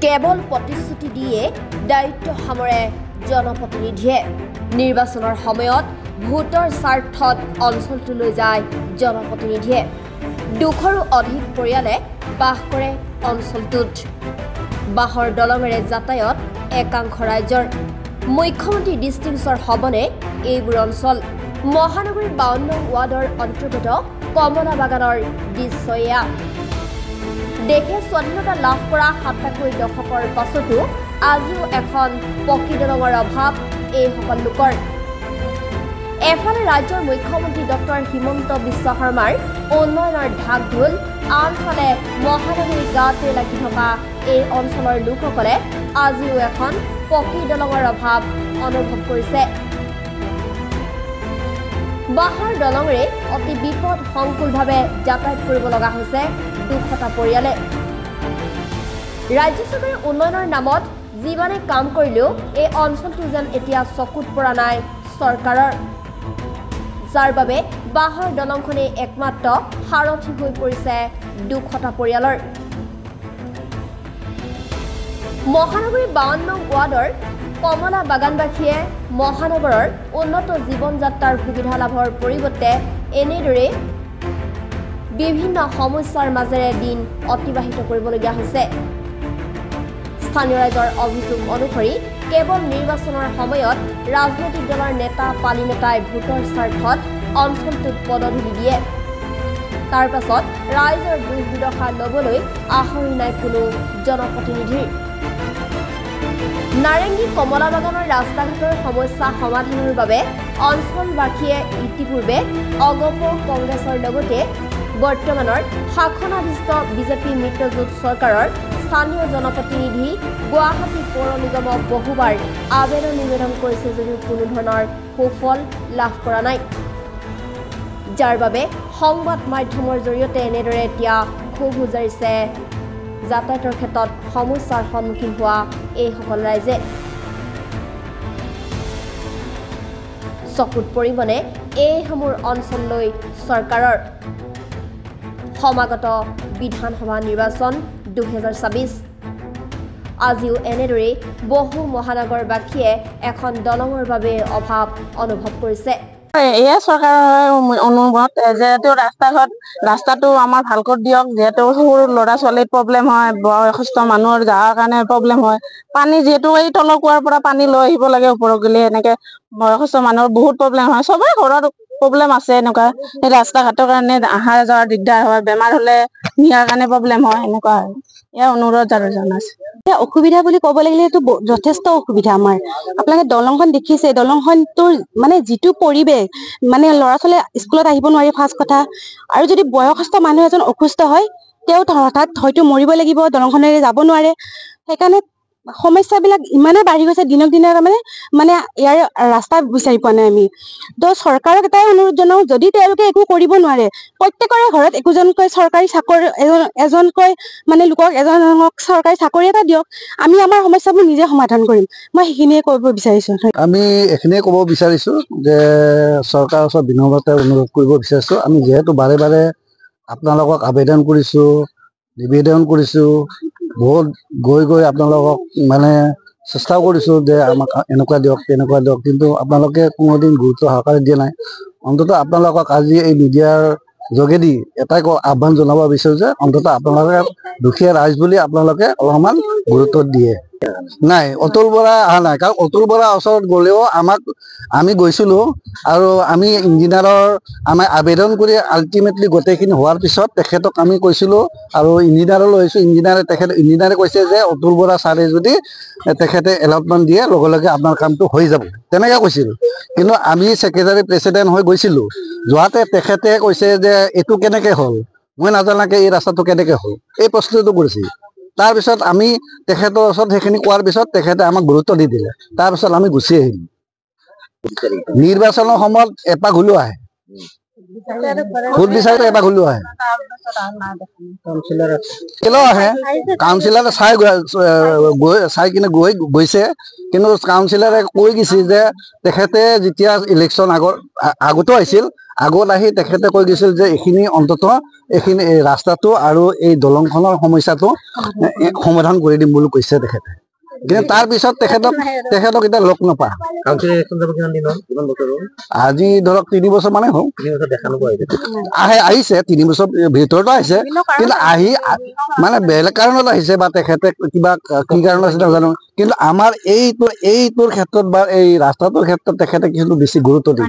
কেৱল প্ৰতিশ্ৰুতি দিয়ে দায়িত্ব সামৰে জনপ্ৰতিনিধিয়ে। নিৰ্বাচনৰ সময়ত ভোটৰ স্বাৰ্থত অঞ্চলটোলৈ যায় জনপ্ৰতিনিধিয়ে। 200ৰো অধিক পৰিয়ালে বাস কৰে অঞ্চলটোত। বাঁহৰ দলঙেৰে যাতায়াত একাংশ ৰাইজৰ। মুখ্যমন্ত্ৰী দৃষ্টিগোচৰ হ'বনে এইবোৰ অঞ্চল? মহানগৰীৰ 52 নং ৱাৰ্ডৰ অন্তৰ্গত কমলা বাগানৰ দৃশ্য এয়া। দেশে স্বাধীনতা লাভ কৰা ৭কৈ দশকৰ পাছতো আজিও এখন পকী দলঙৰ অভাৱ এইসকল লোকৰ। এফালে ৰাজ্যৰ মুখ্যমন্ত্ৰী ডক্টৰ হিমন্ত বিশ্ব শৰ্মাৰ উন্নয়নৰ ঢাক ঢোল, আনফালে মহানগৰীৰ গাঁৱতে লাগি থকা এই অঞ্চলৰ লোকসকলে আজিও এখন পকী দলঙৰ অভাৱ অনুভৱ কৰিছে। বাঁহৰ দলঙেৰে অতি বিপদ সংকুলভাৱে যাতায়াত কৰিব লগা হৈছে 200টা পৰিয়ালে। ৰাজ্য চৰকাৰে উন্নয়নৰ নামত যিমানে কাম কৰিলেও এই অঞ্চলটো যেন এতিয়া চকুত পৰা নাই চৰকাৰৰ, যাৰ বাবে বাঁহৰ দলংখনেই একমাত্ৰ সাৰথি হৈ পৰিছে 200টা পৰিয়ালৰ। মহানগৰীৰ 52 নং ৱাৰ্ডৰ কমলা বাগানবাসীয়ে মহানগৰৰ উন্নত জীৱন যাত্ৰাৰ সুবিধা লাভৰ পৰিৱৰ্তে এনেদৰে বিভিন্ন সমস্যাৰ মাজেৰে দিন অতিবাহিত কৰিবলগীয়া হৈছে। স্থানীয় ৰাইজৰ অভিযোগ অনুসৰি কেৱল নিৰ্বাচনৰ সময়ত ৰাজনৈতিক দলৰ নেতা পালি নেতাই ভোটৰ স্বাৰ্থত অঞ্চলটোত পদধূলি দিয়ে। তাৰ পাছত ৰাইজৰ দুখ দুৰ্দশা ল'বলৈ আহৰি নাই কোনো জনপ্ৰতিনিধিৰ। নাৰেংগী কমলা বাগানৰ ৰাস্তা ঘাটৰ সমস্যা সমাধানৰ বাবে অঞ্চলবাসীয়ে ইতিপূৰ্বে অগপ কংগ্ৰেছৰ লগতে বৰ্তমানৰ শাসনাধীষ্ঠ বিজেপি মিত্ৰজোঁট চৰকাৰৰ স্থানীয় জনপ্ৰতিনিধি গুৱাহাটী পৌৰ নিগমক বহুবাৰ আবেদন নিবেদন কৰিছে যদিও কোনো ধৰণৰ সুফল লাভ কৰা নাই, যাৰ বাবে সংবাদ মাধ্যমৰ জৰিয়তে এনেদৰে এতিয়া ক্ষোভ উজাৰিছে যাতায়াতৰ ক্ষেত্ৰত সমস্যাৰ সন্মুখীন হোৱা এইসকল ৰাইজে। চকুত পৰিবনে এইসমূহ অঞ্চললৈ চৰকাৰৰ? সমাগত বিধানসভা নিৰ্বাচন 2024 আজিও এনেদৰেই বহু মহানগৰবাসীয়ে এখন দলঙৰ বাবে অভাৱ অনুভৱ কৰিছে। এয়া চৰকাৰৰ অনুৰোধ যিহেতু ৰাস্তাটো আমাৰ ভাল কৰি দিয়ক। যিহেতু সৰু ল'ৰা ছোৱালীৰ প্ৰব্লেম হয়, বয়সস্থ মানুহৰ যাৰ কাৰণে প্ৰব্লেম হয়। পানী যিহেতু এই তলৰ কুঁৱাৰ পৰা পানী লৈ আহিব লাগে ওপৰত গ'লে, এনেকে বয়সস্থ মানুহৰ বহুত প্ৰব্লেম হয়। চবৰে ঘৰত প্ৰব্লেম আছে এনেকুৱা। সেই ৰাস্তা ঘাটৰ কাৰণে অহা যোৱাৰ দিগদাৰ হয়, বেমাৰ হ'লে নিয়াৰ কাৰণে প্ৰব্লেম হয়, এনেকুৱা আৰু এয়া অনুৰোধ আৰু জনাইছে। অসুবিধা বুলি ক'ব লাগিলে এইটো যথেষ্ট অসুবিধা আমাৰ। আপোনালোকে দলংখন দেখিছে, দলংখনটোৰ মানে যিটো পৰিৱেশ, মানে ল'ৰা ছোৱালীয়ে স্কুলত আহিব নোৱাৰি ফাৰ্ষ্ট কথা, আৰু যদি বয়সস্থ মানুহ এজন অসুস্থ হয় তেওঁ হঠাৎ হয়তো মৰিব লাগিব, দলংখনেৰে যাব নোৱাৰে। সেইকাৰণে সমস্যাবিলাক ইমানে বাঢ়ি গৈছে দিনক দিনে, মানে ইয়াৰ ৰাস্তা বিচাৰি পোৱা নাই আমি। তো চৰকাৰক এটাই অনুৰোধ জনাওঁ, যদি তেওঁলোকে একো কৰিব নোৱাৰে, প্ৰত্যেকৰে ঘৰত একোজনকৈ চৰকাৰী চাকৰি এজনকৈ মানে লোকক এজনক চৰকাৰী চাকৰি এটা দিয়ক, আমি আমাৰ সমস্যাবোৰ নিজে সমাধান কৰিম। মই সেইখিনিয়ে ক'ব বিচাৰিছোঁ। আমি এইখিনিয়ে ক'ব বিচাৰিছোঁ যে চৰকাৰৰ ওচৰত বিনম্ৰতাৰে অনুৰোধ কৰিব বিচাৰিছোঁ। আমি যিহেতু বাৰে বাৰে আপোনালোকক আবেদন কৰিছোঁ, নিবেদন কৰিছোঁ, বহুত গৈ আপোনালোকক মানে চেষ্টাও কৰিছোঁ যে আমাক এনেকুৱা দিয়ক তেনেকুৱা দিয়ক, কিন্তু আপোনালোকে কোনোদিন গুৰুত্ব সহকাৰে দিয়া নাই। অন্ততঃ আপোনালোকক আজি এই মিডিয়াৰ যোগেদি এটাই আহ্বান জনাব বিচাৰোঁ যে অন্ততঃ আপোনালোকে দুখীয়া ৰাইজ বুলি আপোনালোকে অলপমান গুৰুত্ব দিয়ে। নাই, অতুল বৰা অহা নাই, কাৰণ অতুল বৰা ওচৰত গ'লেও আমি গৈছিলোঁ আৰু আমি ইঞ্জিনিয়াৰৰ আমাৰ আবেদন কৰি আল্টিমেটলি গোটেইখিনি হোৱাৰ পিছত তেখেতক আমি কৈছিলোঁ আৰু ইঞ্জিনিয়াৰলৈ লৈছোঁ। ইঞ্জিনিয়াৰে কৈছে যে অতুল বৰা ছাৰে যদি তেখেতে এলটমেণ্ট দিয়ে লগে লগে আপোনাৰ কামটো হৈ যাব, তেনেকৈ কৈছিল। কিন্তু আমি ছেক্ৰেটাৰী প্ৰেচিডেণ্ট হৈ গৈছিলোঁ, যোৱাতে তেখেতে কৈছে যে এইটো কেনেকৈ হ'ল, মই নাজানাকৈ এই ৰাস্তাটো কেনেকৈ হ'ল, এই প্ৰশ্নটো কৰিছিল। তাৰপিছত আমি তেখেতৰ ওচৰত সেইখিনি কোৱাৰ পিছত তেখেতে আমাক গুৰুত্ব নিদিলে। তাৰপিছত আমি গুচি আহিলোঁ। নিৰ্বাচনৰ সময়ত এপাক হ'লেও আহে, ভোট বিচাৰিলে এবাৰ হ'লেও আহে আহে কাউন্সিলাৰে চাই কিনে গৈছে কিন্তু কাউন্সিলাৰে কৈ গৈছে যে তেখেতে যেতিয়া ইলেকশ্যন আগতো আহিছিল আগত আহি তেখেতে কৈ গৈছিল যে এইখিনি অন্ততঃ এইখিনি ৰাস্তাটো আৰু এই দলংখনৰ সমস্যাটো সমাধান কৰি দিম বুলি কৈছে তেখেতে কিন্তু তাৰ পিছত তেখেতক এতিয়া লগ নাপায় আজি ধৰক 3 বছৰ মানে হ'ল আহিছে 3 বছৰ ভিতৰতো আহিছে কিন্তু আহি মানে বেলেগ কাৰণত আহিছে বা তেখেতে কিবা কি কাৰণ আছে নাজানো কিন্তু আমাৰ এইটোৰ ক্ষেত্ৰত বা এই ৰাস্তাটোৰ ক্ষেত্ৰত তেখেতে কিন্তু বেছি গুৰুত্ব দিয়ে